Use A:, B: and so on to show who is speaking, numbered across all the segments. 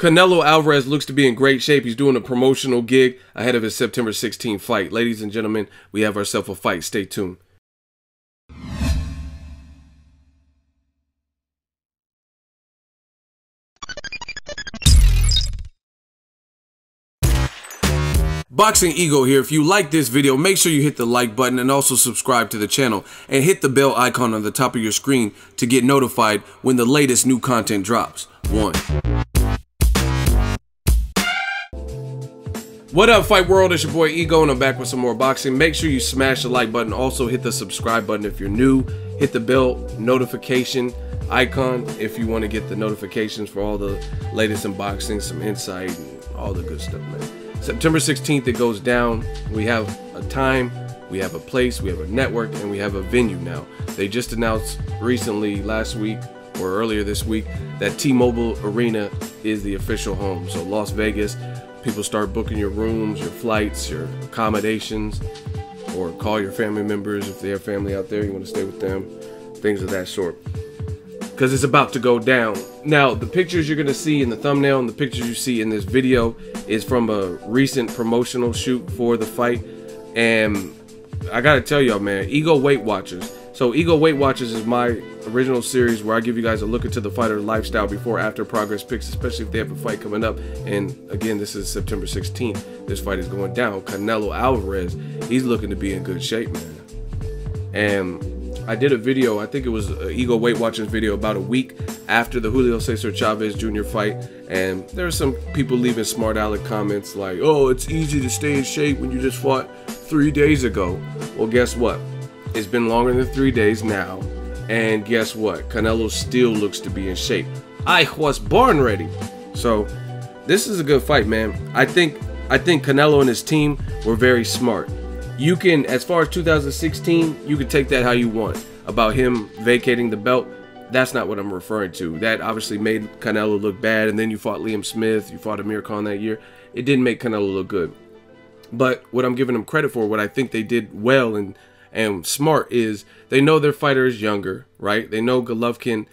A: Canelo Alvarez looks to be in great shape. He's doing a promotional gig ahead of his September 16th fight. Ladies and gentlemen, we have ourselves a fight. Stay tuned. Boxingego here. If you like this video, make sure you hit the like button and also subscribe to the channel and hit the bell icon on the top of your screen to get notified when the latest new content drops. What up, Fight World? It's your boy Ego and I'm back with some more boxing. Make sure you smash the like button. Also hit the subscribe button if you're new. Hit the bell notification icon if you want to get the notifications for all the latest in boxing, some insight and all the good stuff, man. September 16th, it goes down. We have a time, we have a place, we have a network, and we have a venue now. They just announced recently, last week or earlier this week, that T-Mobile Arena is the official home. So Las Vegas, people start booking your rooms, your flights, your accommodations, or call your family members if they have family out there, you want to stay with them, things of that sort. Because it's about to go down. Now, the pictures you're going to see in the thumbnail and the pictures you see in this video is from a recent promotional shoot for the fight. And I got to tell y'all, man, Ego Weight Watchers. So Ego Weight Watchers is my original series where I give you guys a look into the fighter lifestyle before, after progress pics, especially if they have a fight coming up. And again, this is September 16th. This fight is going down. Canelo Alvarez, he's looking to be in good shape, man. And I did a video, I think it was an Ego Weight Watchers video about a week after the Julio Cesar Chavez Jr. fight, and there were some people leaving smart aleck comments like, oh, it's easy to stay in shape when you just fought 3 days ago. Well, guess what? It's been longer than 3 days now, and guess what? Canelo still looks to be in shape. I was born ready. So this is a good fight, man. I think Canelo and his team were very smart. You can, as far as 2016, you can take that how you want about him vacating the belt. That's not what I'm referring to. That obviously made Canelo look bad, and then you fought Liam Smith, you fought Amir Khan that year. It didn't make Canelo look good. But what I'm giving them credit for, what I think they did well and smart, is they know their fighter is younger, right? They know Golovkin,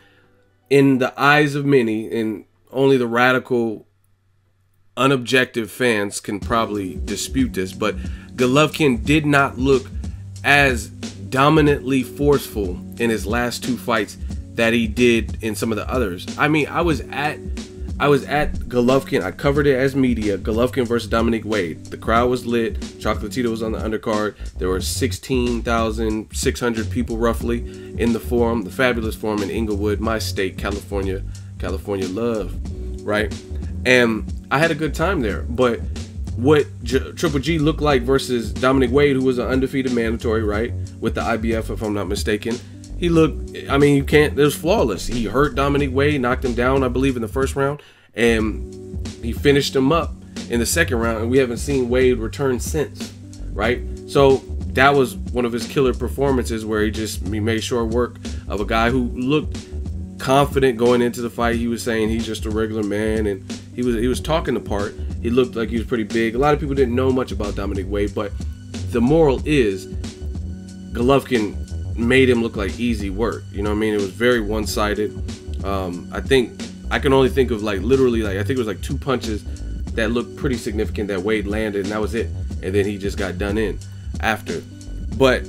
A: in the eyes of many, and only the radical, unobjective fans can probably dispute this, but Golovkin did not look as dominantly forceful in his last two fights that he did in some of the others. I mean, I was at Golovkin. I covered it as media. Golovkin versus Dominic Wade. The crowd was lit. Chocolatito was on the undercard. There were 16,600 people roughly in the forum, the fabulous forum in Inglewood, my state, California. California love, right? And I had a good time there. But what Triple G looked like versus Dominic Wade, who was an undefeated mandatory, right, with the IBF, if I'm not mistaken, he looked, I mean, you can't, it was flawless. He hurt Dominic Wade, knocked him down, I believe, in the first round, and he finished him up in the second round, and we haven't seen Wade return since, right? So that was one of his killer performances where he made short work of a guy who looked confident going into the fight. He was saying he's just a regular man, and he was talking the part. He looked like he was pretty big. A lot of people didn't know much about Dominic Wade, but the moral is Golovkin made him look like easy work. You know what I mean? It was very one-sided. I think I can only think of literally I think it was like 2 punches that looked pretty significant that Wade landed, and that was it. And then he just got done in after. But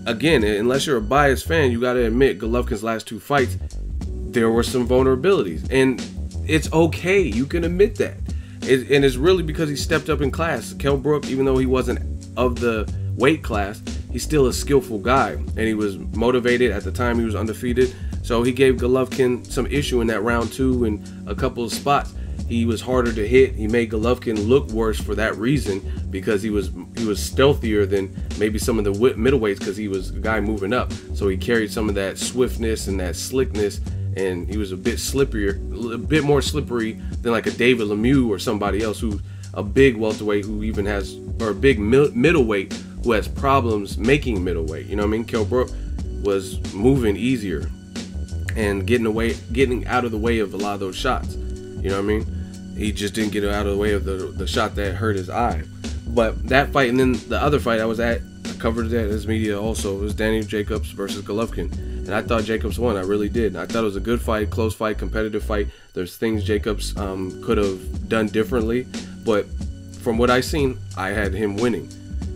A: again, unless you're a biased fan, you got to admit Golovkin's last 2 fights, there were some vulnerabilities, and it's okay. You can admit that. And it's really because he stepped up in class. Kell Brook, even though he wasn't of the weight class, he's still a skillful guy, and he was motivated. At the time, he was undefeated, so he gave Golovkin some issue in that round 2 in a couple of spots. He was harder to hit. He made Golovkin look worse for that reason, because he was stealthier than maybe some of the middleweights, because he was a guy moving up. So he carried some of that swiftness and that slickness, and he was a bit more slippery than like a David Lemieux or somebody else, who's a big welterweight who even has, or a big middleweight who has problems making middleweight. You know what I mean? Kell Brook was moving easier and getting out of the way of a lot of those shots. You know what I mean? He just didn't get out of the way of the shot that hurt his eye. But that fight, and then the other fight I was at, I covered that as media also, it was Danny Jacobs versus Golovkin. And I thought Jacobs won. I really did. I thought it was a good fight, close fight, competitive fight. There's things Jacobs could have done differently, but from what I seen, I had him winning.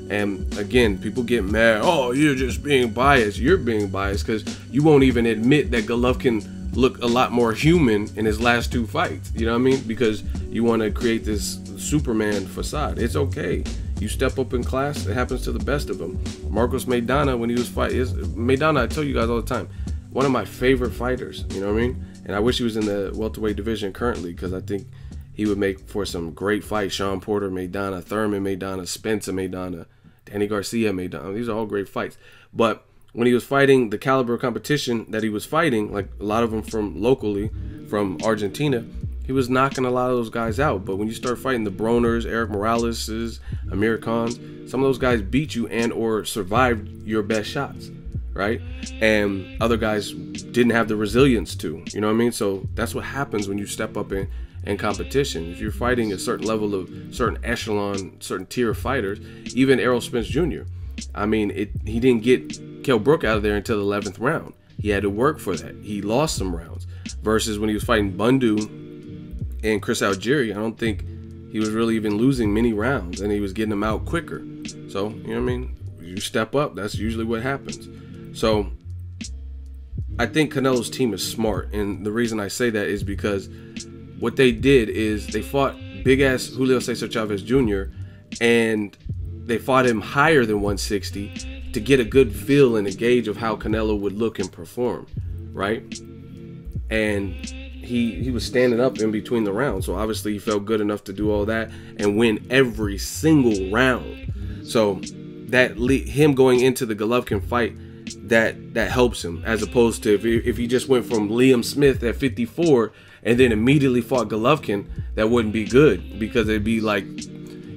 A: And again, people get mad. Oh, you're just being biased. You're being biased because you won't even admit that Golovkin looked a lot more human in his last 2 fights. You know what I mean? Because you want to create this Superman facade. It's okay. You step up in class. It happens to the best of them. Marcos Maidana, when he was fighting, Maidana, I tell you guys all the time, one of my favorite fighters. You know what I mean? And I wish he was in the welterweight division currently, because I think he would make for some great fights. Sean Porter Maidana, Thurman Maidana, Spencer Maidana, Danny Garcia Maidana. These are all great fights. But when he was fighting the caliber of competition that he was fighting, like a lot of them from locally, from Argentina, he was knocking a lot of those guys out. But when you start fighting the Broners, Eric Morales's, Amir Khan's, some of those guys beat you and or survived your best shots, right? And other guys didn't have the resilience to, you know what I mean? So that's what happens when you step up in competition. If you're fighting a certain level of, certain echelon, certain tier of fighters, even Errol Spence Jr., I mean, he didn't get Kell Brook out of there until the 11th round. He had to work for that. He lost some rounds. Versus when he was fighting Bundu and Chris Algieri, I don't think he was really even losing many rounds, and he was getting them out quicker. So, you know what I mean? You step up, that's usually what happens. So, I think Canelo's team is smart, and the reason I say that is because what they did is they fought big-ass Julio Cesar Chavez Jr., and they fought him higher than 160 to get a good feel and a gauge of how Canelo would look and perform, right? And he was standing up in between the rounds, so obviously he felt good enough to do all that and win every single round. So that him going into the Golovkin fight, that helps him, as opposed to if he just went from Liam Smith at 54 and then immediately fought Golovkin, that wouldn't be good, because it'd be like,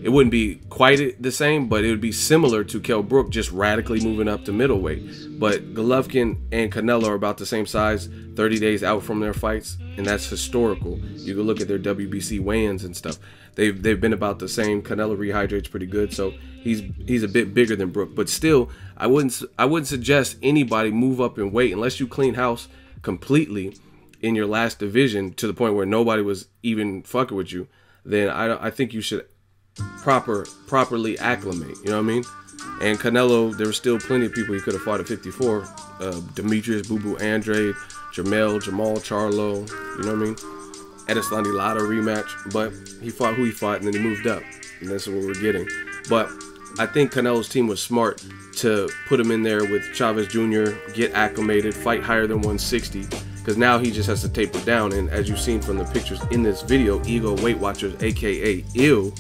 A: it wouldn't be quite the same, but it would be similar to Kell Brook just radically moving up to middleweight. But Golovkin and Canelo are about the same size, 30 days out from their fights, and that's historical. You can look at their WBC weigh-ins and stuff. They've been about the same. Canelo rehydrates pretty good, so he's a bit bigger than Brook. But still, I wouldn't suggest anybody move up in weight unless you clean house completely in your last division to the point where nobody was even fucking with you. Then I think you should properly acclimate, you know what I mean? And Canelo, there were still plenty of people he could have fought at 54. Demetrius Boo Boo Andrade, Jamal Charlo, you know what I mean? Edeslandi Lara rematch, but he fought who he fought, and then he moved up, and that's what we're getting. But I think Canelo's team was smart to put him in there with Chavez Jr., get acclimated, fight higher than 160, because now he just has to taper down. And as you've seen from the pictures in this video, Ego Weight Watchers, aka Ill,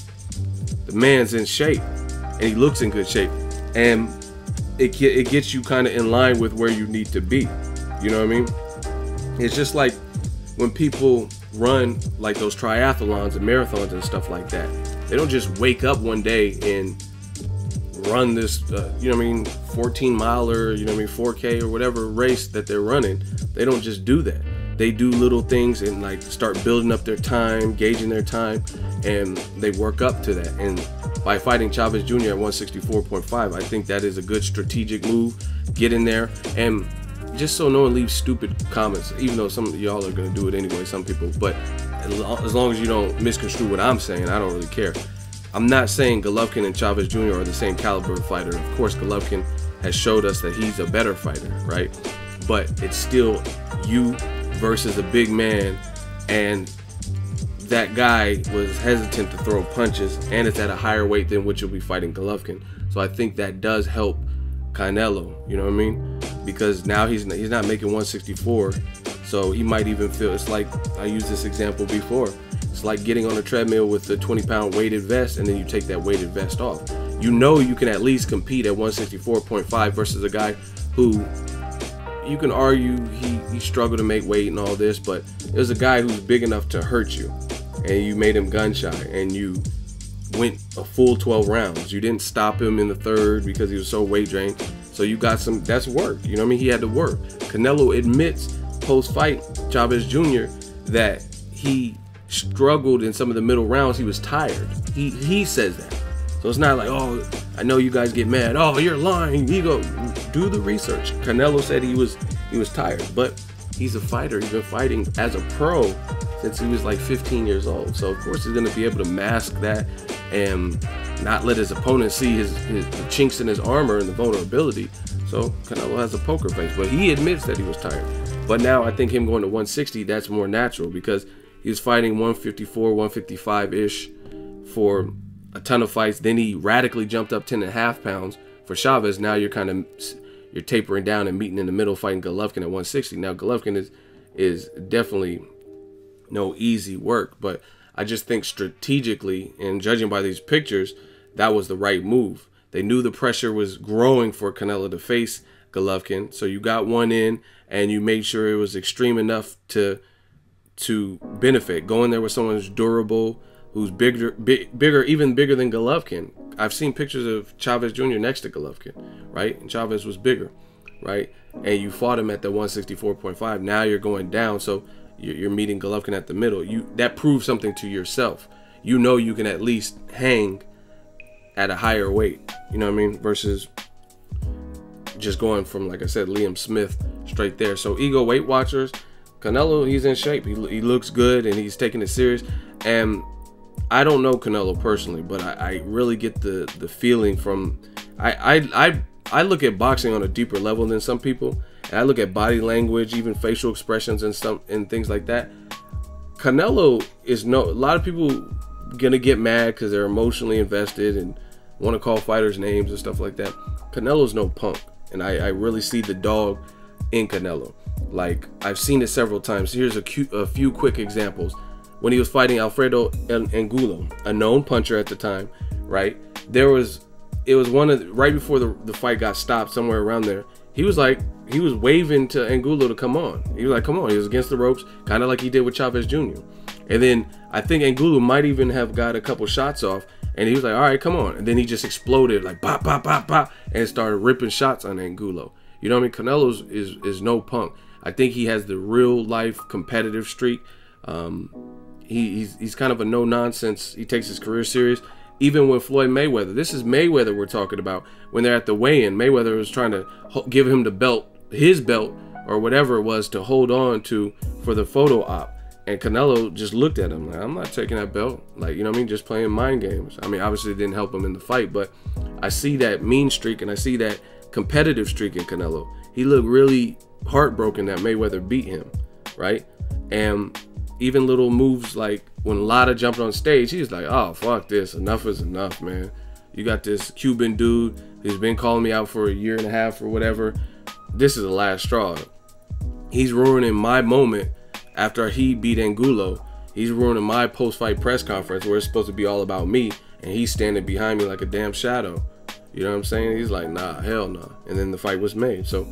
A: the man's in shape, and he looks in good shape, and it gets you kind of in line with where you need to be. You know what I mean? It's just like when people run like those triathlons and marathons and stuff like that. They don't just wake up one day and run this, you know what I mean, 14 miler, you know what I mean, 4K or whatever race that they're running. They don't just do that. They do little things and like start building up their time, gauging their time, and they work up to that. And by fighting Chavez Jr. at 164.5, I think that is a good strategic move. Get in there, and just so no one leaves stupid comments, even though some of y'all are gonna do it anyway, some people, but as long as you don't misconstrue what I'm saying, I don't really care. I'm not saying Golovkin and Chavez Jr. are the same caliber of fighter. Of course, Golovkin has showed us that he's a better fighter, right? But it's still you versus a big man, and that guy was hesitant to throw punches, and it's at a higher weight than what you'll be fighting Golovkin. So I think that does help Canelo, you know what I mean? Because now he's not making 164, so he might even feel, it's like, I used this example before, it's like getting on a treadmill with the 20-pound weighted vest, and then you take that weighted vest off. You know you can at least compete at 164.5 versus a guy who, you can argue he struggled to make weight and all this, but there's a guy who's big enough to hurt you, and you made him gun shy, and you went a full 12 rounds. You didn't stop him in the third because he was so weight drained. So you got some, that's work. You know what I mean? He had to work. Canelo admits post-fight, Chavez Jr., that he struggled in some of the middle rounds. He was tired. He says that. So it's not like, oh, I know you guys get mad. Oh, you're lying. Ego. Do the research. Canelo said he was he was tired. But he's a fighter. He's been fighting as a pro since he was like 15 years old. So of course he's going to be able to mask that and not let his opponent see his chinks in his armor and the vulnerability. So Canelo has a poker face, but he admits that he was tired. But now I think him going to 160, that's more natural, because he was fighting 154, 155-ish for a ton of fights. Then he radically jumped up 10.5 pounds for Chavez. Now you're tapering down and meeting in the middle, fighting Golovkin at 160. Now Golovkin is definitely no easy work, but I just think strategically, and judging by these pictures, that was the right move. They knew the pressure was growing for Canelo to face Golovkin, so you got one in and you made sure it was extreme enough to benefit. Going there with someone who's durable, who's bigger, even bigger than Golovkin. I've seen pictures of Chavez Jr. next to Golovkin, right? And Chavez was bigger, right? And you fought him at the 164.5. Now you're going down, so you're meeting Golovkin at the middle. That proves something to yourself. You know you can at least hang at a higher weight, you know what I mean, versus just going from, like I said, Liam Smith straight there. So ego weight watchers, Canelo, he's in shape. He looks good and he's taking it serious. And I don't know Canelo personally, but I really get the feeling from I look at boxing on a deeper level than some people, and I look at body language, even facial expressions and things like that. Canelo is a lot of people gonna get mad because they're emotionally invested and want to call fighters names and stuff like that. Canelo's no punk, and I really see the dog in Canelo. Like, I've seen it several times. Here's a few quick examples. When he was fighting Alfredo Angulo, a known puncher at the time, right? It was right before the fight got stopped, somewhere around there. He was waving to Angulo to come on. He was like, come on. He was against the ropes, kind of like he did with Chavez Jr. And then I think Angulo might even have got a couple shots off, and he was like, all right, come on. And then he just exploded, like, pop, pop, pop, pop, and started ripping shots on Angulo. You know what I mean? Canelo's is no punk. I think he has the real life competitive streak. He's kind of a no-nonsense. He takes his career serious. Even with Floyd Mayweather, this is Mayweather we're talking about. When they're at the weigh-in, Mayweather was trying to give him the belt, his belt, or whatever it was, to hold on to for the photo op. And Canelo just looked at him like, I'm not taking that belt. Like, you know what I mean? Just playing mind games. I mean, obviously it didn't help him in the fight, but I see that mean streak and I see that competitive streak in Canelo. He looked really heartbroken that Mayweather beat him, right? And even little moves like when Lada jumped on stage, he was like, oh, fuck this. Enough is enough, man. You got this Cuban dude who's been calling me out for a year and a half or whatever. This is the last straw. He's ruining my moment after he beat Angulo. He's ruining my post-fight press conference where it's supposed to be all about me, and he's standing behind me like a damn shadow. You know what I'm saying? He's like, nah, hell no. Nah. And then the fight was made. So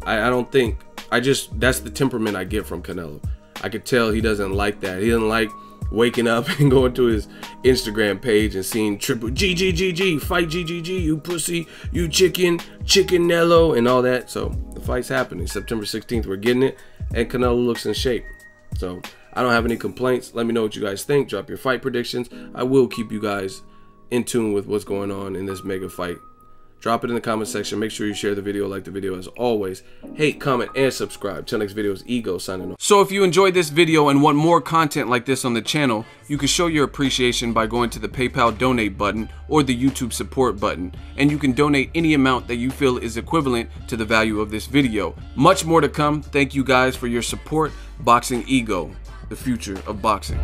A: I don't think, that's the temperament I get from Canelo. I could tell he doesn't like that. He doesn't like waking up and going to his Instagram page and seeing triple GGGG, fight GGG, you pussy, you chickenello, and all that. So the fight's happening. September 16th, we're getting it, and Canelo looks in shape. So I don't have any complaints. Let me know what you guys think. Drop your fight predictions. I will keep you guys in tune with what's going on in this mega fight. Drop it in the comment section. Make sure you share the video, like the video as always. Hate, comment, and subscribe. Till next video is Ego signing off. So if you enjoyed this video and want more content like this on the channel, you can show your appreciation by going to the PayPal donate button or the YouTube support button. And you can donate any amount that you feel is equivalent to the value of this video. Much more to come. Thank you guys for your support. Boxingego, the future of boxing.